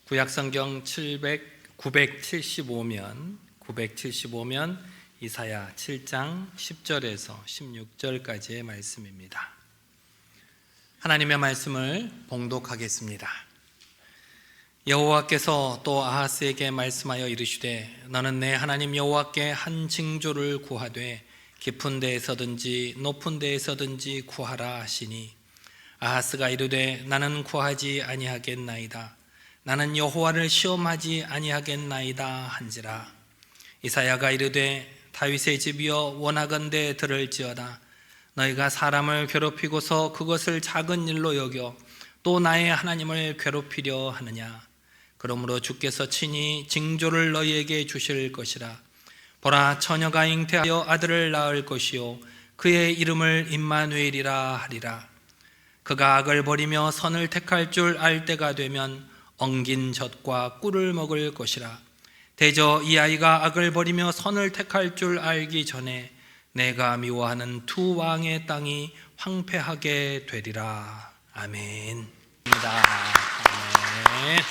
구약성경 975면 이사야 7장 10절에서 16절까지의 말씀입니다. 하나님의 말씀을 봉독하겠습니다. 여호와께서 또 아하스에게 말씀하여 이르시되 너는 내 하나님 여호와께 한 징조를 구하되 깊은 데에서든지 높은 데에서든지 구하라 하시니 아하스가 이르되 나는 구하지 아니하겠나이다. 나는 여호와를 시험하지 아니하겠나이다 한지라. 이사야가 이르되 다윗의 집이여 원하건대 들을지어다. 너희가 사람을 괴롭히고서 그것을 작은 일로 여겨 또 나의 하나님을 괴롭히려 하느냐. 그러므로 주께서 친히 징조를 너희에게 주실 것이라. 보라, 처녀가 잉태하여 아들을 낳을 것이요 그의 이름을 임마누엘이라 하리라. 그가 악을 버리며 선을 택할 줄 알 때가 되면 엉긴 젖과 꿀을 먹을 것이라. 대저 이 아이가 악을 버리며 선을 택할 줄 알기 전에 내가 미워하는 두 왕의 땅이 황폐하게 되리라. 아멘. 아멘.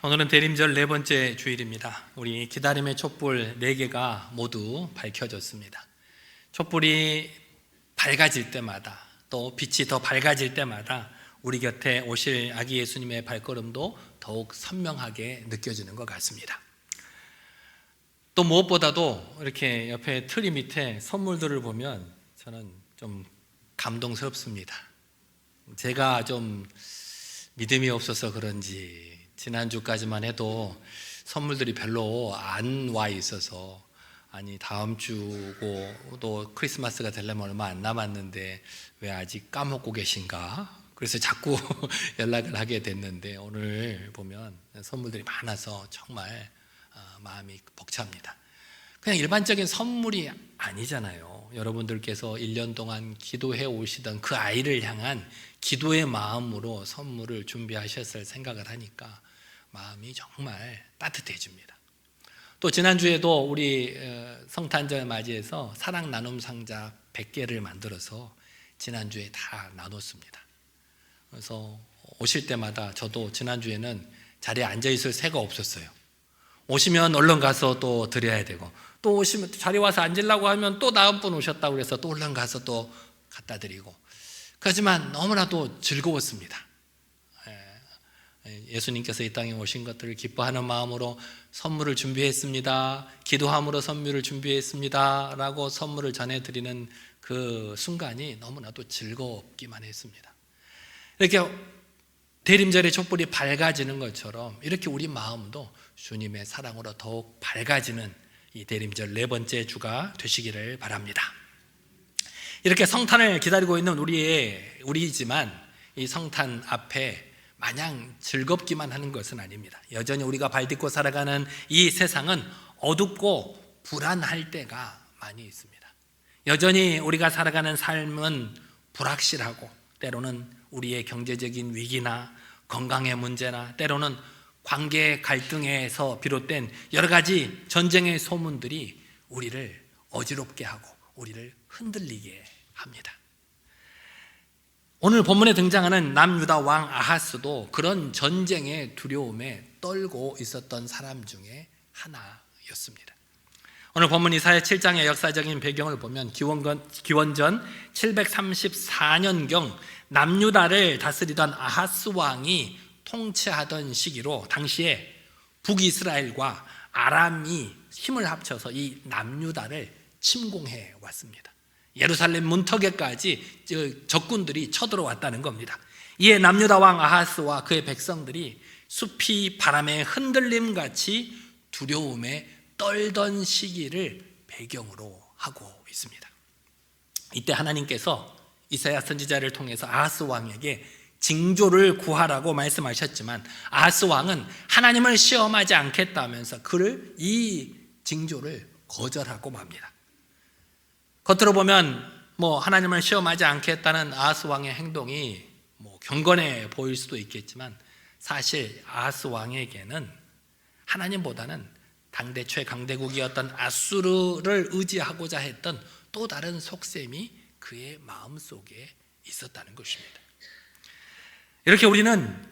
오늘은 대림절 네 번째 주일입니다. 우리 기다림의 촛불 4개가 모두 밝혀졌습니다. 촛불이 밝아질 때마다, 또 빛이 더 밝아질 때마다 우리 곁에 오실 아기 예수님의 발걸음도 더욱 선명하게 느껴지는 것 같습니다. 또 무엇보다도 이렇게 옆에 트리 밑에 선물들을 보면 저는 좀 감동스럽습니다. 제가 좀 믿음이 없어서 그런지 지난주까지만 해도 선물들이 별로 안 와 있어서, 아니 다음 주고 또 크리스마스가 되려면 얼마 안 남았는데 왜 아직 까먹고 계신가? 그래서 자꾸 연락을 하게 됐는데 오늘 보면 선물들이 많아서 정말 마음이 벅찹니다. 그냥 일반적인 선물이 아니잖아요. 여러분들께서 1년 동안 기도해 오시던 그 아이를 향한 기도의 마음으로 선물을 준비하셨을 생각을 하니까 마음이 정말 따뜻해집니다. 또 지난주에도 우리 성탄절 맞이해서 사랑 나눔 상자 100개를 만들어서 지난주에 다 나눴습니다. 그래서 오실 때마다 저도 지난주에는 자리에 앉아있을 새가 없었어요. 오시면 얼른 가서 또 드려야 되고, 또 오시면 자리 와서 앉으려고 하면 또 다음 분 오셨다고 그래서 또 얼른 가서 또 갖다 드리고, 그렇지만 너무나도 즐거웠습니다. 예수님께서 이 땅에 오신 것들을 기뻐하는 마음으로 선물을 준비했습니다, 기도함으로 선물을 준비했습니다 라고 선물을 전해드리는 그 순간이 너무나도 즐겁기만 했습니다. 이렇게 대림절의 촛불이 밝아지는 것처럼 이렇게 우리 마음도 주님의 사랑으로 더욱 밝아지는 이 대림절 네 번째 주가 되시기를 바랍니다. 이렇게 성탄을 기다리고 있는 우리이지만 이 성탄 앞에 마냥 즐겁기만 하는 것은 아닙니다. 여전히 우리가 발딛고 살아가는 이 세상은 어둡고 불안할 때가 많이 있습니다. 여전히 우리가 살아가는 삶은 불확실하고, 때로는 우리의 경제적인 위기나 건강의 문제나 때로는 관계 갈등에서 비롯된 여러 가지 전쟁의 소문들이 우리를 어지럽게 하고 우리를 흔들리게 합니다. 오늘 본문에 등장하는 남유다 왕 아하스도 그런 전쟁의 두려움에 떨고 있었던 사람 중에 하나였습니다. 오늘 본문 이사야 7장의 역사적인 배경을 보면 기원전 734년경 남유다를 다스리던 아하스 왕이 통치하던 시기로 당시에 북이스라엘과 아람이 힘을 합쳐서 이 남유다를 침공해 왔습니다. 예루살렘 문턱에까지 적군들이 쳐들어왔다는 겁니다. 이에 남유다 왕 아하스와 그의 백성들이 숲이 바람에 흔들림같이 두려움에 떨던 시기를 배경으로 하고 있습니다. 이때 하나님께서 이사야 선지자를 통해서 아하스 왕에게 징조를 구하라고 말씀하셨지만 아하스 왕은 하나님을 시험하지 않겠다면서 그를 이 징조를 거절하고 맙니다. 겉으로 보면 하나님을 시험하지 않겠다는 아하스 왕의 행동이 경건해 보일 수도 있겠지만 사실 아하스 왕에게는 하나님보다는 당대 최강대국이었던 아수르를 의지하고자 했던 또 다른 속셈이 그의 마음속에 있었다는 것입니다. 이렇게 우리는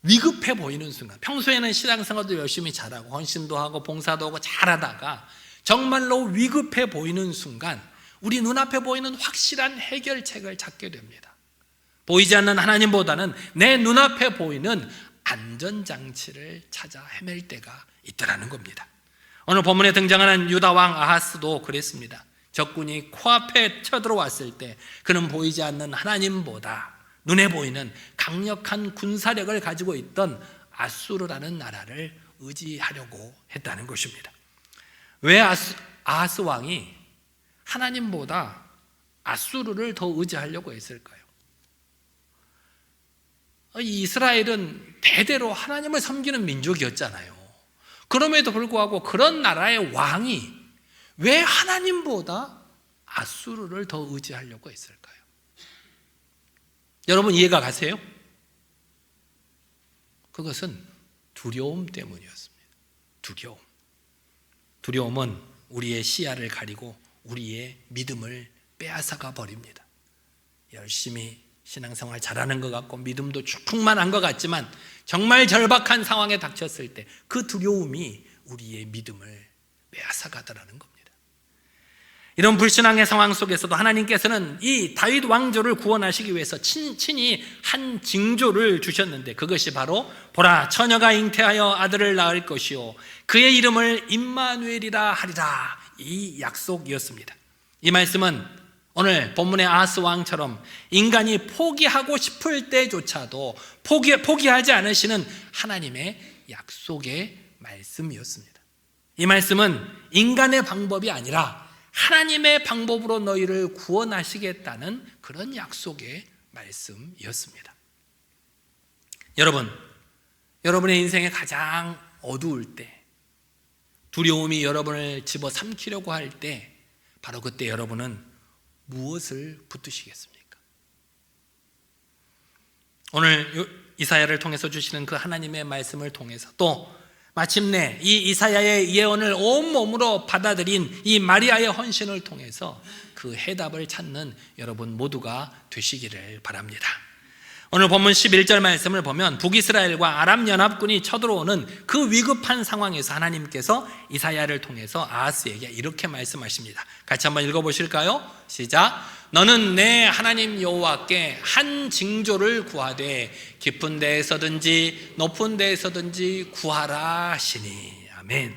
위급해 보이는 순간, 평소에는 신앙생활도 열심히 잘하고 헌신도 하고 봉사도 하고 잘하다가 정말로 위급해 보이는 순간 우리 눈앞에 보이는 확실한 해결책을 찾게 됩니다. 보이지 않는 하나님보다는 내 눈앞에 보이는 안전장치를 찾아 헤맬 때가 있더라는 겁니다. 오늘 본문에 등장하는 유다왕 아하스도 그랬습니다. 적군이 코앞에 쳐들어왔을 때 그는 보이지 않는 하나님보다 눈에 보이는 강력한 군사력을 가지고 있던 아수르라는 나라를 의지하려고 했다는 것입니다. 왜 아하스 왕이 하나님보다 아수르를 더 의지하려고 했을까요? 이스라엘은 대대로 하나님을 섬기는 민족이었잖아요. 그럼에도 불구하고 그런 나라의 왕이 왜 하나님보다 아수르를 더 의지하려고 했을까요? 여러분 이해가 가세요? 그것은 두려움 때문이었습니다. 두려움은 우리의 시야를 가리고 우리의 믿음을 빼앗아가 버립니다. 열심히 신앙생활 잘하는 것 같고 믿음도 충만한 것 같지만 정말 절박한 상황에 닥쳤을 때 그 두려움이 우리의 믿음을 빼앗아가더라는 겁니다. 이런 불신앙의 상황 속에서도 하나님께서는 이 다윗 왕조를 구원하시기 위해서 친히 한 징조를 주셨는데 그것이 바로 보라 처녀가 잉태하여 아들을 낳을 것이요 그의 이름을 임마누엘이라 하리라, 이 약속이었습니다. 이 말씀은 오늘 본문의 아하스 왕처럼 인간이 포기하고 싶을 때조차도 포기하지 않으시는 하나님의 약속의 말씀이었습니다. 이 말씀은 인간의 방법이 아니라 하나님의 방법으로 너희를 구원하시겠다는 그런 약속의 말씀이었습니다. 여러분의 인생에 가장 어두울 때, 두려움이 여러분을 집어삼키려고 할 때, 바로 그때 여러분은 무엇을 붙드시겠습니까? 오늘 이사야를 통해서 주시는 그 하나님의 말씀을 통해서 또 마침내 이 이사야의 예언을 온몸으로 받아들인 이 마리아의 헌신을 통해서 그 해답을 찾는 여러분 모두가 되시기를 바랍니다. 오늘 본문 11절 말씀을 보면 북이스라엘과 아람 연합군이 쳐들어오는 그 위급한 상황에서 하나님께서 이사야를 통해서 아하스에게 이렇게 말씀하십니다. 같이 한번 읽어보실까요? 시작. 너는 내 하나님 여호와께 한 징조를 구하되 깊은 데에서든지 높은 데에서든지 구하라 하시니. 아멘.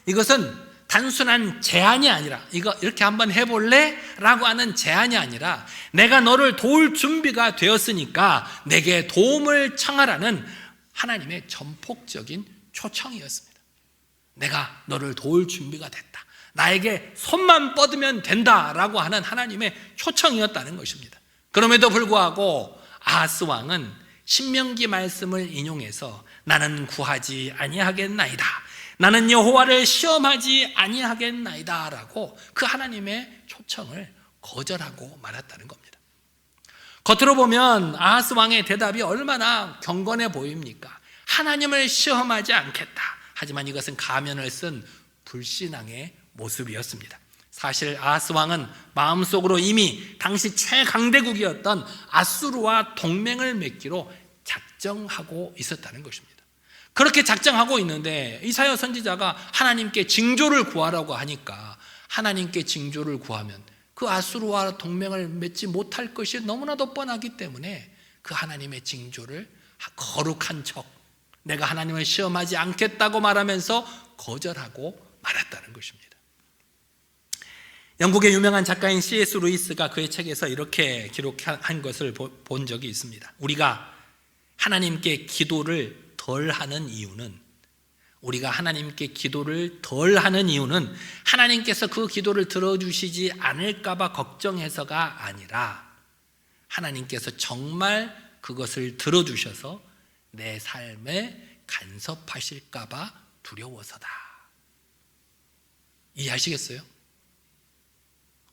이것은 단순한 제안이 아니라 이거 이렇게 한번 해볼래? 라고 하는 제안이 아니라 내가 너를 도울 준비가 되었으니까 내게 도움을 청하라는 하나님의 전폭적인 초청이었습니다. 내가 너를 도울 준비가 됐다, 나에게 손만 뻗으면 된다라고 하는 하나님의 초청이었다는 것입니다. 그럼에도 불구하고 아하스 왕은 신명기 말씀을 인용해서 나는 구하지 아니하겠나이다, 나는 여호와를 시험하지 아니하겠나이다 라고 그 하나님의 초청을 거절하고 말았다는 겁니다. 겉으로 보면 아하스 왕의 대답이 얼마나 경건해 보입니까? 하나님을 시험하지 않겠다. 하지만 이것은 가면을 쓴 불신앙의 모습이었습니다. 사실 아하스 왕은 마음속으로 이미 당시 최강대국이었던 아수르와 동맹을 맺기로 작정하고 있었다는 것입니다. 그렇게 작정하고 있는데 이사야 선지자가 하나님께 징조를 구하라고 하니까 하나님께 징조를 구하면 그 아수르와 동맹을 맺지 못할 것이 너무나도 뻔하기 때문에 그 하나님의 징조를 거룩한 척, 내가 하나님을 시험하지 않겠다고 말하면서 거절하고 말았다는 것입니다. 영국의 유명한 작가인 C.S. 루이스가 그의 책에서 이렇게 기록한 것을 본 적이 있습니다. 우리가 하나님께 기도를 덜 하는 이유는 하나님께서 그 기도를 들어주시지 않을까봐 걱정해서가 아니라 하나님께서 정말 그것을 들어주셔서 내 삶에 간섭하실까봐 두려워서다. 이해하시겠어요?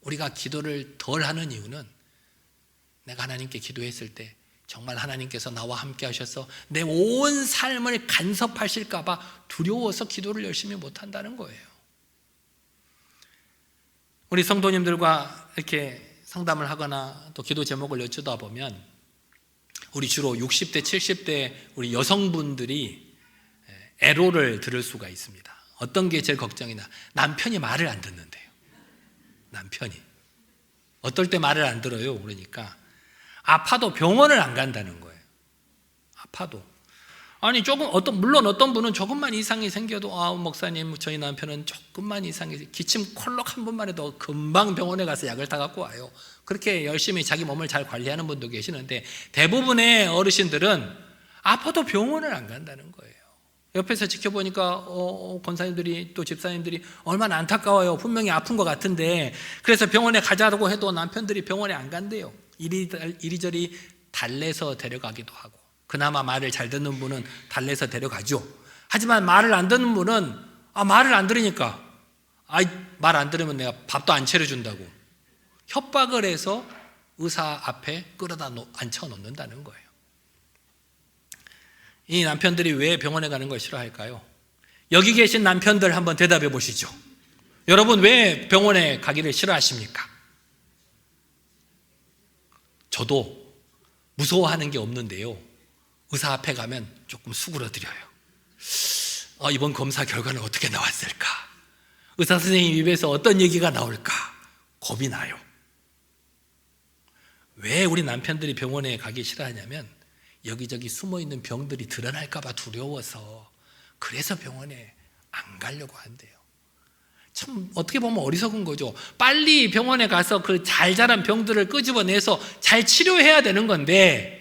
우리가 기도를 덜 하는 이유는 내가 하나님께 기도했을 때 정말 하나님께서 나와 함께 하셔서 내 온 삶을 간섭하실까 봐 두려워서 기도를 열심히 못한다는 거예요. 우리 성도님들과 이렇게 상담을 하거나 또 기도 제목을 여쭈다 보면 우리 주로 60대, 70대 우리 여성분들이 애로를 들을 수가 있습니다. 어떤 게 제일 걱정이나 남편이 말을 안 듣는데요. 남편이 어떨 때 말을 안 들어요. 그러니까 아파도 병원을 안 간다는 거예요. 아파도 아니 물론 어떤 분은 조금만 이상이 생겨도 목사님 저희 남편은 조금만 이상이 기침 콜록 한 번만 해도 금방 병원에 가서 약을 다 갖고 와요. 그렇게 열심히 자기 몸을 잘 관리하는 분도 계시는데 대부분의 어르신들은 아파도 병원을 안 간다는 거예요. 옆에서 지켜보니까 권사님들이 또 집사님들이 얼마나 안타까워요. 분명히 아픈 것 같은데 그래서 병원에 가자고 해도 남편들이 병원에 안 간대요. 이리저리 달래서 데려가기도 하고 그나마 말을 잘 듣는 분은 달래서 데려가죠. 하지만 말을 안 듣는 분은 말을 안 들으니까 말 안 들으면 내가 밥도 안 차려준다고 협박을 해서 의사 앞에 끌어다 앉혀놓는다는 거예요. 이 남편들이 왜 병원에 가는 걸 싫어할까요? 여기 계신 남편들 한번 대답해 보시죠. 여러분 왜 병원에 가기를 싫어하십니까? 저도 무서워하는 게 없는데요. 의사 앞에 가면 조금 수그러드려요. 이번 검사 결과는 어떻게 나왔을까? 의사 선생님 입에서 어떤 얘기가 나올까? 겁이 나요. 왜 우리 남편들이 병원에 가기 싫어하냐면 여기저기 숨어있는 병들이 드러날까 봐 두려워서 그래서 병원에 안 가려고 한대요. 참 어떻게 보면 어리석은 거죠. 빨리 병원에 가서 그 잘 자란 병들을 끄집어내서 잘 치료해야 되는 건데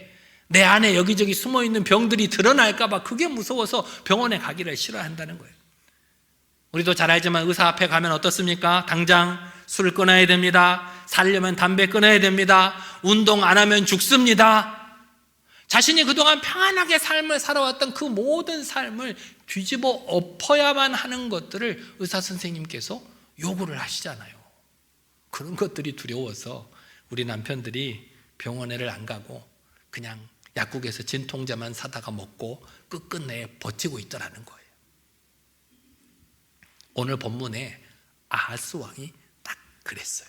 내 안에 여기저기 숨어있는 병들이 드러날까 봐 그게 무서워서 병원에 가기를 싫어한다는 거예요. 우리도 잘 알지만 의사 앞에 가면 어떻습니까? 당장 술을 끊어야 됩니다. 살려면 담배 끊어야 됩니다. 운동 안 하면 죽습니다. 자신이 그동안 평안하게 삶을 살아왔던 그 모든 삶을 뒤집어 엎어야만 하는 것들을 의사 선생님께서 요구를 하시잖아요. 그런 것들이 두려워서 우리 남편들이 병원에를 안 가고 그냥 약국에서 진통제만 사다가 먹고 끝끝내 버티고 있더라는 거예요. 오늘 본문에 아하스 왕이 딱 그랬어요.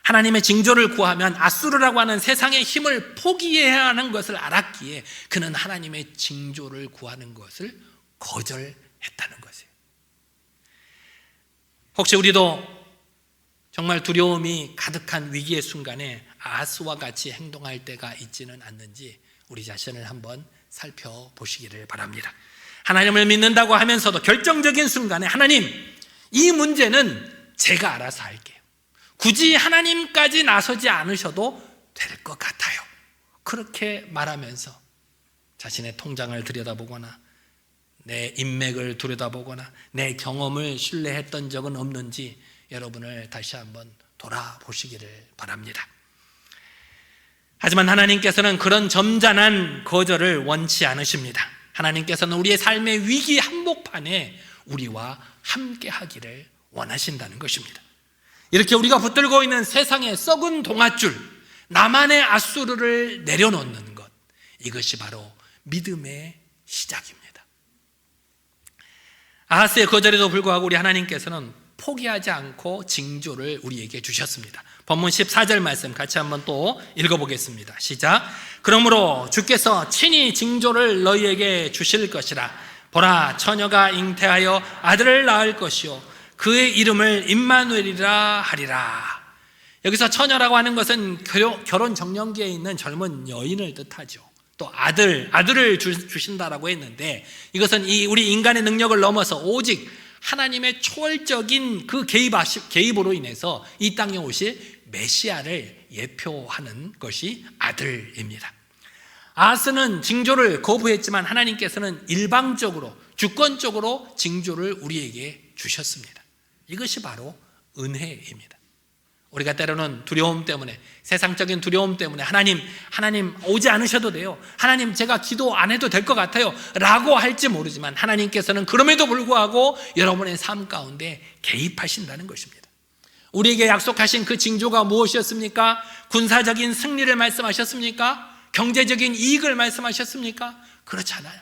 하나님의 징조를 구하면 아수르라고 하는 세상의 힘을 포기해야 하는 것을 알았기에 그는 하나님의 징조를 구하는 것을 거절했다는 것이에요. 혹시 우리도 정말 두려움이 가득한 위기의 순간에 아하스와 같이 행동할 때가 있지는 않는지 우리 자신을 한번 살펴보시기를 바랍니다. 하나님을 믿는다고 하면서도 결정적인 순간에 하나님, 이 문제는 제가 알아서 할게요. 굳이 하나님까지 나서지 않으셔도 될 것 같아요. 그렇게 말하면서 자신의 통장을 들여다보거나 내 인맥을 들여다보거나 내 경험을 신뢰했던 적은 없는지 여러분을 다시 한번 돌아보시기를 바랍니다. 하지만 하나님께서는 그런 점잖은 거절을 원치 않으십니다. 하나님께서는 우리의 삶의 위기 한복판에 우리와 함께 하기를 원하신다는 것입니다. 이렇게 우리가 붙들고 있는 세상의 썩은 동아줄, 나만의 아수르를 내려놓는 것, 이것이 바로 믿음의 시작입니다. 아하스의 거절에도 불구하고 우리 하나님께서는 포기하지 않고 징조를 우리에게 주셨습니다. 본문 14절 말씀 같이 한번 또 읽어보겠습니다. 시작. 그러므로 주께서 친히 징조를 너희에게 주실 것이라. 보라, 처녀가 잉태하여 아들을 낳을 것이요 그의 이름을 임마누엘이라 하리라. 여기서 처녀라고 하는 것은 결혼 정년기에 있는 젊은 여인을 뜻하죠. 또 아들을 주신다라고 했는데 이것은 우리 인간의 능력을 넘어서 오직 하나님의 초월적인 그 개입으로 인해서 이 땅에 오실 메시아를 예표하는 것이 아들입니다. 아하스는 징조를 거부했지만 하나님께서는 일방적으로 주권적으로 징조를 우리에게 주셨습니다. 이것이 바로 은혜입니다. 우리가 때로는 두려움 때문에, 세상적인 두려움 때문에 하나님 오지 않으셔도 돼요, 하나님 제가 기도 안 해도 될 것 같아요 라고 할지 모르지만 하나님께서는 그럼에도 불구하고 여러분의 삶 가운데 개입하신다는 것입니다. 우리에게 약속하신 그 징조가 무엇이었습니까? 군사적인 승리를 말씀하셨습니까? 경제적인 이익을 말씀하셨습니까? 그렇지 않아요.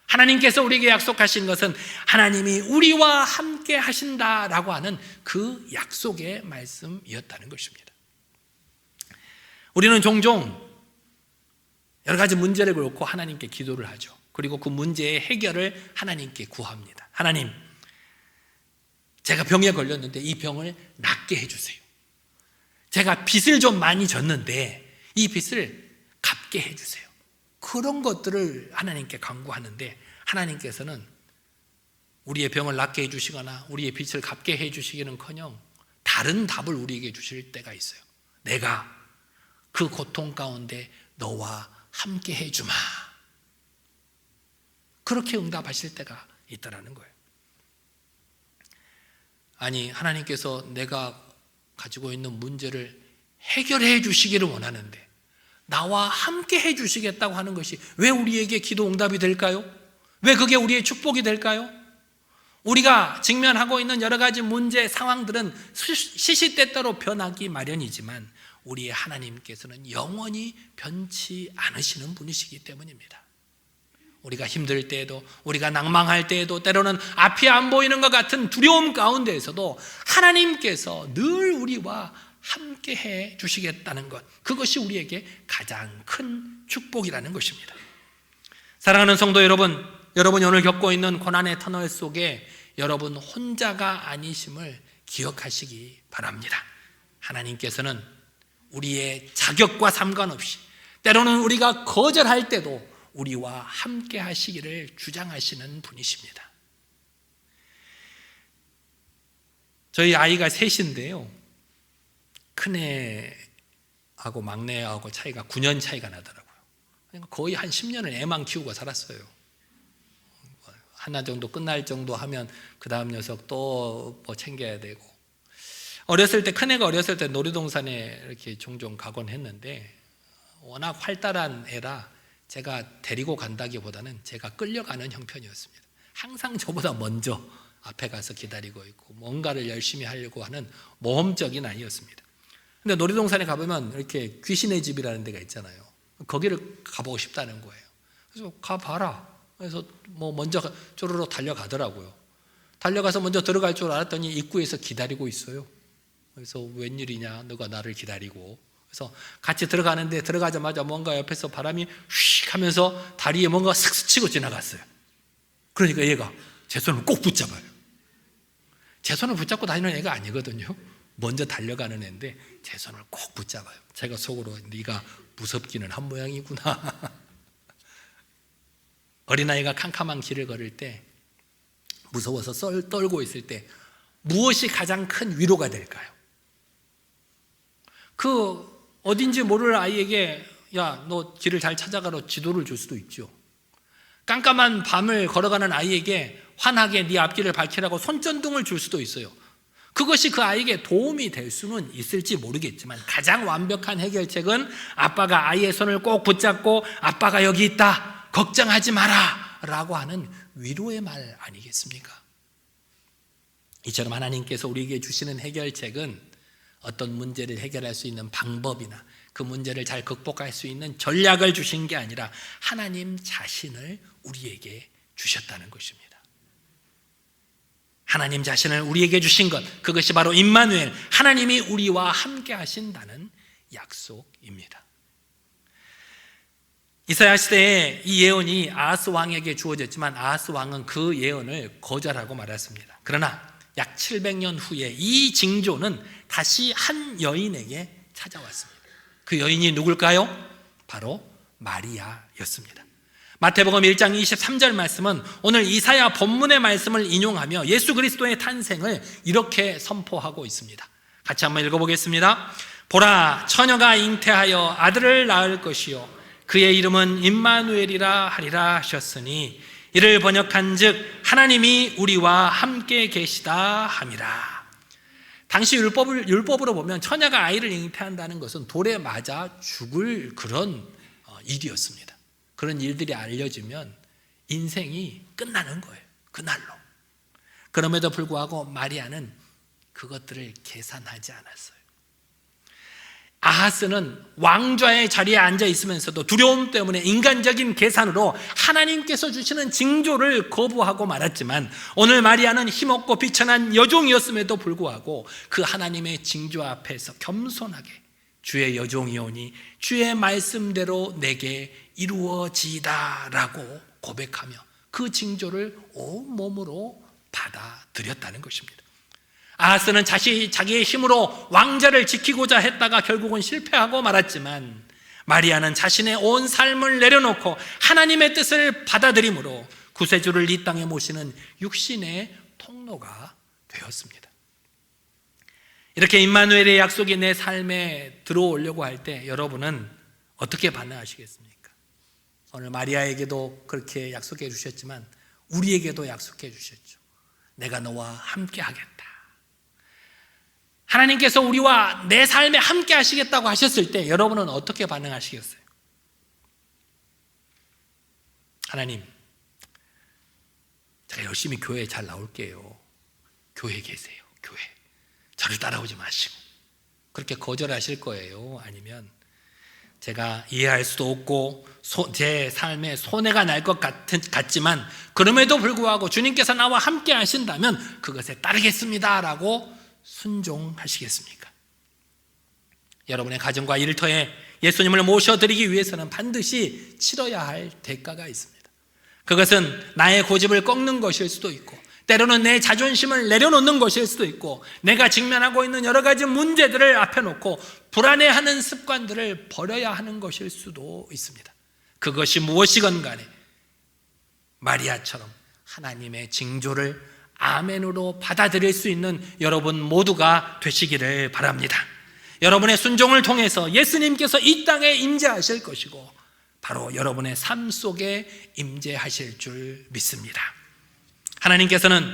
하나님께서 우리에게 약속하신 것은 하나님이 우리와 함께 하신다라고 하는 그 약속의 말씀이었다는 것입니다. 우리는 종종 여러 가지 문제를 놓고 하나님께 기도를 하죠. 그리고 그 문제의 해결을 하나님께 구합니다. 하나님, 제가 병에 걸렸는데 이 병을 낫게 해주세요. 제가 빚을 좀 많이 졌는데 이 빚을 갚게 해주세요. 그런 것들을 하나님께 간구하는데 하나님께서는 우리의 병을 낫게 해주시거나 우리의 빚을 갚게 해주시기는커녕 다른 답을 우리에게 주실 때가 있어요. 내가 그 고통 가운데 너와 함께 해주마. 그렇게 응답하실 때가 있다라는 거예요. 아니, 하나님께서 내가 가지고 있는 문제를 해결해 주시기를 원하는데 나와 함께 해 주시겠다고 하는 것이 왜 우리에게 기도 응답이 될까요? 왜 그게 우리의 축복이 될까요? 우리가 직면하고 있는 여러 가지 문제 상황들은 시시때때로 변하기 마련이지만 우리의 하나님께서는 영원히 변치 않으시는 분이시기 때문입니다. 우리가 힘들 때에도, 우리가 낭망할 때에도, 때로는 앞이 안 보이는 것 같은 두려움 가운데에서도 하나님께서 늘 우리와 함께 해 주시겠다는 것, 그것이 우리에게 가장 큰 축복이라는 것입니다. 사랑하는 성도 여러분, 여러분이 오늘 겪고 있는 고난의 터널 속에 여러분 혼자가 아니심을 기억하시기 바랍니다. 하나님께서는 우리의 자격과 상관없이, 때로는 우리가 거절할 때도 우리와 함께 하시기를 주장하시는 분이십니다. 저희 아이가 셋인데요, 큰애하고 막내하고 차이가 9년 차이가 나더라고요. 그러니까 거의 한 10년을 애만 키우고 살았어요. 하나 정도 끝날 정도 하면 그 다음 녀석 또 뭐 챙겨야 되고, 어렸을 때, 큰애가 어렸을 때 놀이동산에 이렇게 종종 가곤 했는데 워낙 활달한 애라 제가 데리고 간다기보다는 제가 끌려가는 형편이었습니다. 항상 저보다 먼저 앞에 가서 기다리고 있고 뭔가를 열심히 하려고 하는 모험적인 아이였습니다. 근데 놀이동산에 가보면 이렇게 귀신의 집이라는 데가 있잖아요. 거기를 가보고 싶다는 거예요. 그래서 가봐라. 그래서 뭐 먼저 쪼르르 달려가더라고요. 달려가서 먼저 들어갈 줄 알았더니 입구에서 기다리고 있어요. 그래서 웬일이냐, 너가 나를 기다리고. 그래서 같이 들어가는데 들어가자마자 뭔가 옆에서 바람이 휙 하면서 다리에 뭔가 슥 스치고 지나갔어요. 그러니까 얘가 제 손을 꼭 붙잡아요. 제 손을 붙잡고 다니는 애가 아니거든요. 먼저 달려가는 애인데 제 손을 꼭 붙잡아요. 제가 속으로 네가 무섭기는 한 모양이구나. 어린아이가 캄캄한 길을 걸을 때, 무서워서 떨고 있을 때 무엇이 가장 큰 위로가 될까요? 그 어딘지 모를 아이에게 야, 너 길을 잘 찾아가라 지도를 줄 수도 있죠. 깜깜한 밤을 걸어가는 아이에게 환하게 네 앞길을 밝히라고 손전등을 줄 수도 있어요. 그것이 그 아이에게 도움이 될 수는 있을지 모르겠지만 가장 완벽한 해결책은 아빠가 아이의 손을 꼭 붙잡고 아빠가 여기 있다, 걱정하지 마라 라고 하는 위로의 말 아니겠습니까? 이처럼 하나님께서 우리에게 주시는 해결책은 어떤 문제를 해결할 수 있는 방법이나 그 문제를 잘 극복할 수 있는 전략을 주신 게 아니라 하나님 자신을 우리에게 주셨다는 것입니다. 하나님 자신을 우리에게 주신 것, 그것이 바로 임마누엘, 하나님이 우리와 함께 하신다는 약속입니다. 이사야 시대에 이 예언이 아하스 왕에게 주어졌지만 아하스 왕은 그 예언을 거절하고 말았습니다. 그러나 약 700년 후에 이 징조는 다시 한 여인에게 찾아왔습니다. 그 여인이 누굴까요? 바로 마리아였습니다. 마태복음 1장 23절 말씀은 오늘 이사야 본문의 말씀을 인용하며 예수 그리스도의 탄생을 이렇게 선포하고 있습니다. 같이 한번 읽어보겠습니다. 보라, 처녀가 잉태하여 아들을 낳을 것이요 그의 이름은 임마누엘이라 하리라 하셨으니 이를 번역한즉 하나님이 우리와 함께 계시다 함이라. 당시 율법으로 보면 처녀가 아이를 잉태한다는 것은 돌에 맞아 죽을 그런 일이었습니다. 그런 일들이 알려지면 인생이 끝나는 거예요. 그날로. 그럼에도 불구하고 마리아는 그것들을 계산하지 않았어요. 아하스는 왕좌의 자리에 앉아 있으면서도 두려움 때문에 인간적인 계산으로 하나님께서 주시는 징조를 거부하고 말았지만, 오늘 마리아는 힘없고 비천한 여종이었음에도 불구하고 그 하나님의 징조 앞에서 겸손하게 주의 여종이오니 주의 말씀대로 내게 이루어지이다 라고 고백하며 그 징조를 온몸으로 받아들였다는 것입니다. 아하스는 자기의 힘으로 왕자를 지키고자 했다가 결국은 실패하고 말았지만, 마리아는 자신의 온 삶을 내려놓고 하나님의 뜻을 받아들임으로 구세주를 이 땅에 모시는 육신의 통로가 되었습니다. 이렇게 임마누엘의 약속이 내 삶에 들어오려고 할 때 여러분은 어떻게 반응하시겠습니까? 오늘 마리아에게도 그렇게 약속해 주셨지만 우리에게도 약속해 주셨죠. 내가 너와 함께 하겠다. 하나님께서 우리와 내 삶에 함께 하시겠다고 하셨을 때 여러분은 어떻게 반응하시겠어요? 하나님, 제가 열심히 교회에 잘 나올게요. 교회에 계세요. 교회. 저를 따라오지 마시고. 그렇게 거절하실 거예요? 아니면 제가 이해할 수도 없고 제 삶에 손해가 날 것 같지만 그럼에도 불구하고 주님께서 나와 함께 하신다면 그것에 따르겠습니다 라고 순종하시겠습니까? 여러분의 가정과 일터에 예수님을 모셔드리기 위해서는 반드시 치러야 할 대가가 있습니다. 그것은 나의 고집을 꺾는 것일 수도 있고, 때로는 내 자존심을 내려놓는 것일 수도 있고, 내가 직면하고 있는 여러 가지 문제들을 앞에 놓고 불안해하는 습관들을 버려야 하는 것일 수도 있습니다. 그것이 무엇이건 간에 마리아처럼 하나님의 징조를 아멘으로 받아들일 수 있는 여러분 모두가 되시기를 바랍니다. 여러분의 순종을 통해서 예수님께서 이 땅에 임재하실 것이고 바로 여러분의 삶 속에 임재하실 줄 믿습니다. 하나님께서는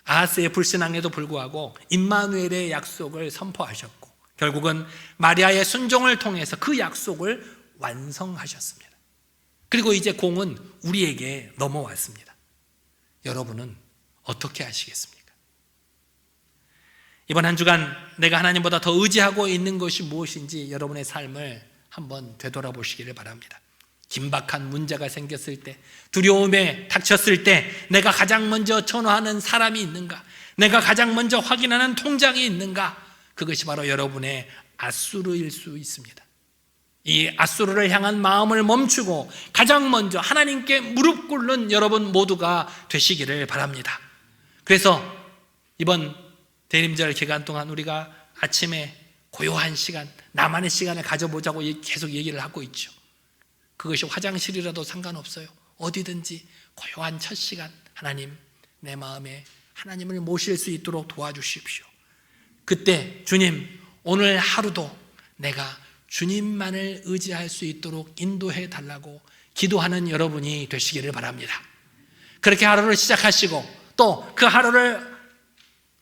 아하스의 불신앙에도 불구하고 임마누엘의 약속을 선포하셨고 결국은 마리아의 순종을 통해서 그 약속을 완성하셨습니다. 그리고 이제 공은 우리에게 넘어왔습니다. 여러분은 어떻게 하시겠습니까? 이번 한 주간 내가 하나님보다 더 의지하고 있는 것이 무엇인지 여러분의 삶을 한번 되돌아보시기를 바랍니다. 긴박한 문제가 생겼을 때, 두려움에 닥쳤을 때 내가 가장 먼저 전화하는 사람이 있는가? 내가 가장 먼저 확인하는 통장이 있는가? 그것이 바로 여러분의 앗수르일 수 있습니다. 이 앗수르를 향한 마음을 멈추고 가장 먼저 하나님께 무릎 꿇는 여러분 모두가 되시기를 바랍니다. 그래서 이번 대림절 기간 동안 우리가 아침에 고요한 시간, 나만의 시간을 가져보자고 계속 얘기를 하고 있죠. 그것이 화장실이라도 상관없어요. 어디든지 고요한 첫 시간, 하나님, 내 마음에 하나님을 모실 수 있도록 도와주십시오. 그때 주님, 오늘 하루도 내가 주님만을 의지할 수 있도록 인도해 달라고 기도하는 여러분이 되시기를 바랍니다. 그렇게 하루를 시작하시고 또 그 하루를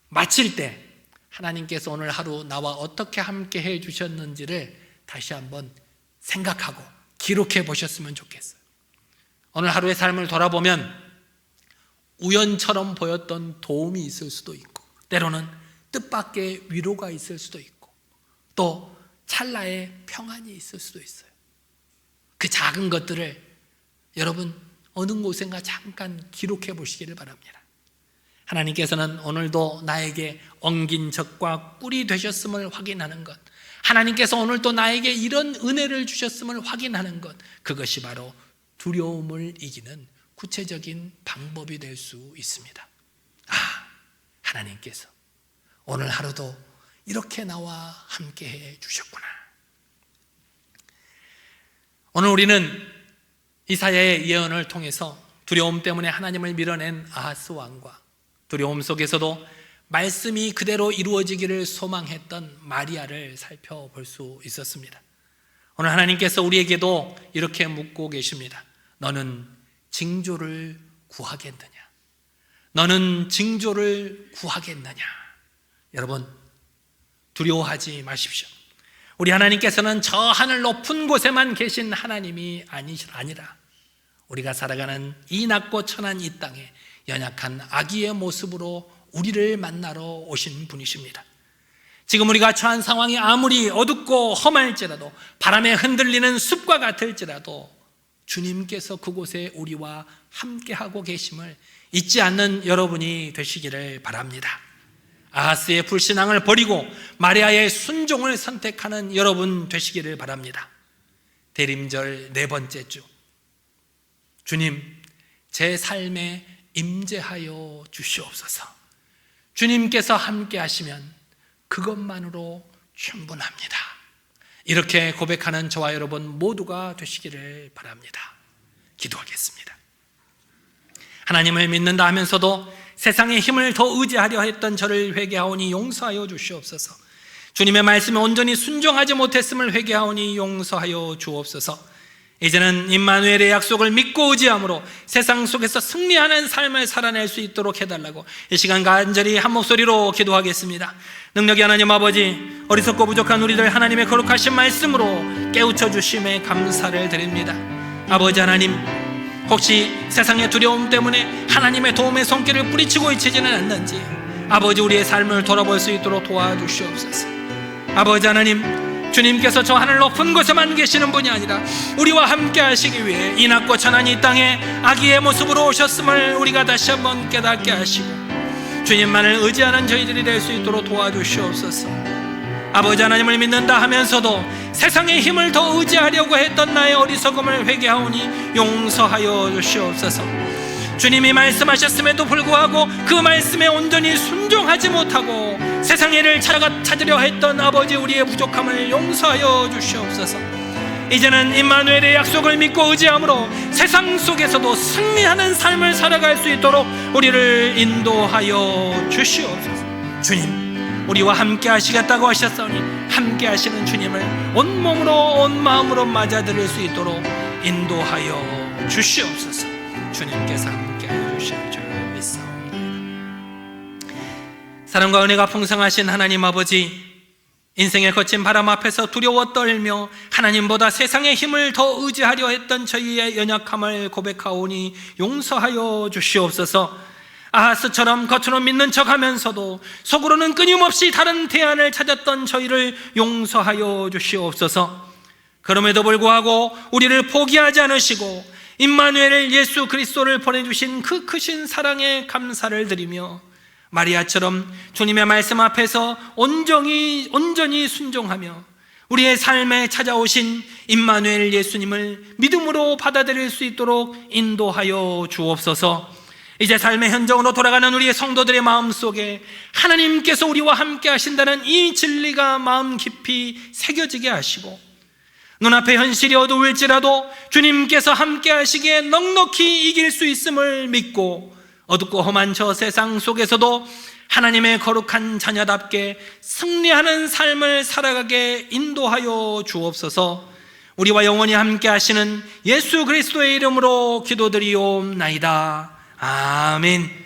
마칠 때 하나님께서 오늘 하루 나와 어떻게 함께 해 주셨는지를 다시 한번 생각하고 기록해 보셨으면 좋겠어요. 오늘 하루의 삶을 돌아보면 우연처럼 보였던 도움이 있을 수도 있고, 때로는 뜻밖의 위로가 있을 수도 있고, 또 찰나의 평안이 있을 수도 있어요. 그 작은 것들을 여러분 어느 곳인가 잠깐 기록해 보시기를 바랍니다. 하나님께서는 오늘도 나에게 엉긴 적과 꿀이 되셨음을 확인하는 것, 하나님께서 오늘도 나에게 이런 은혜를 주셨음을 확인하는 것, 그것이 바로 두려움을 이기는 구체적인 방법이 될 수 있습니다. 하나님께서 오늘 하루도 이렇게 나와 함께 해 주셨구나. 오늘 우리는 이사야의 예언을 통해서 두려움 때문에 하나님을 밀어낸 아하스 왕과 두려움 속에서도 말씀이 그대로 이루어지기를 소망했던 마리아를 살펴볼 수 있었습니다. 오늘 하나님께서 우리에게도 이렇게 묻고 계십니다. 너는 징조를 구하겠느냐? 너는 징조를 구하겠느냐? 여러분, 두려워하지 마십시오. 우리 하나님께서는 저 하늘 높은 곳에만 계신 하나님이 아니라 우리가 살아가는 이 낮고 천한 이 땅에 연약한 아기의 모습으로 우리를 만나러 오신 분이십니다. 지금 우리가 처한 상황이 아무리 어둡고 험할지라도, 바람에 흔들리는 숲과 같을지라도 주님께서 그곳에 우리와 함께하고 계심을 잊지 않는 여러분이 되시기를 바랍니다. 아하스의 불신앙을 버리고 마리아의 순종을 선택하는 여러분 되시기를 바랍니다. 대림절 네 번째 주, 주님, 제 삶에 임재하여 주시옵소서. 주님께서 함께 하시면 그것만으로 충분합니다. 이렇게 고백하는 저와 여러분 모두가 되시기를 바랍니다. 기도하겠습니다. 하나님을 믿는다 하면서도 세상의 힘을 더 의지하려 했던 저를 회개하오니 용서하여 주시옵소서. 주님의 말씀에 온전히 순종하지 못했음을 회개하오니 용서하여 주옵소서. 이제는 임마누엘의 약속을 믿고 의지함으로 세상 속에서 승리하는 삶을 살아낼 수 있도록 해달라고 이 시간 간절히 한 목소리로 기도하겠습니다. 능력이 하나님 아버지, 어리석고 부족한 우리들 하나님의 거룩하신 말씀으로 깨우쳐 주심에 감사를 드립니다. 아버지 하나님, 혹시 세상의 두려움 때문에 하나님의 도움의 손길을 뿌리치고 있지는 않는지 아버지, 우리의 삶을 돌아볼 수 있도록 도와주시옵소서. 아버지 하나님, 주님께서 저 하늘 높은 곳에만 계시는 분이 아니라 우리와 함께 하시기 위해 이 낮고 천한 이 땅에 아기의 모습으로 오셨음을 우리가 다시 한번 깨닫게 하시고 주님만을 의지하는 저희들이 될 수 있도록 도와주시옵소서. 아버지 하나님을 믿는다 하면서도 세상의 힘을 더 의지하려고 했던 나의 어리석음을 회개하오니 용서하여 주시옵소서. 주님이 말씀하셨음에도 불구하고 그 말씀에 온전히 순종하지 못하고 세상의 일을 찾으려 했던 아버지, 우리의 부족함을 용서하여 주시옵소서. 이제는 임마누엘의 약속을 믿고 의지함으로 세상 속에서도 승리하는 삶을 살아갈 수 있도록 우리를 인도하여 주시옵소서. 주님, 우리와 함께 하시겠다고 하셨사오니 함께 하시는 주님을 온몸으로 온 마음으로 맞아들일 수 있도록 인도하여 주시옵소서. 주님께서 함께하여 주실 줄 믿사옵나이다. 사랑과 은혜가 풍성하신 하나님 아버지, 인생의 거친 바람 앞에서 두려워 떨며 하나님보다 세상의 힘을 더 의지하려 했던 저희의 연약함을 고백하오니 용서하여 주시옵소서. 아하스처럼 겉으로 믿는 척하면서도 속으로는 끊임없이 다른 대안을 찾았던 저희를 용서하여 주시옵소서. 그럼에도 불구하고 우리를 포기하지 않으시고 임마누엘 예수 그리스도를 보내주신 그 크신 사랑에 감사를 드리며 마리아처럼 주님의 말씀 앞에서 온전히 순종하며 우리의 삶에 찾아오신 임마누엘 예수님을 믿음으로 받아들일 수 있도록 인도하여 주옵소서. 이제 삶의 현장으로 돌아가는 우리의 성도들의 마음속에 하나님께서 우리와 함께 하신다는 이 진리가 마음 깊이 새겨지게 하시고 눈앞의 현실이 어두울지라도 주님께서 함께 하시기에 넉넉히 이길 수 있음을 믿고 어둡고 험한 저 세상 속에서도 하나님의 거룩한 자녀답게 승리하는 삶을 살아가게 인도하여 주옵소서. 우리와 영원히 함께 하시는 예수 그리스도의 이름으로 기도드리옵나이다. 아멘.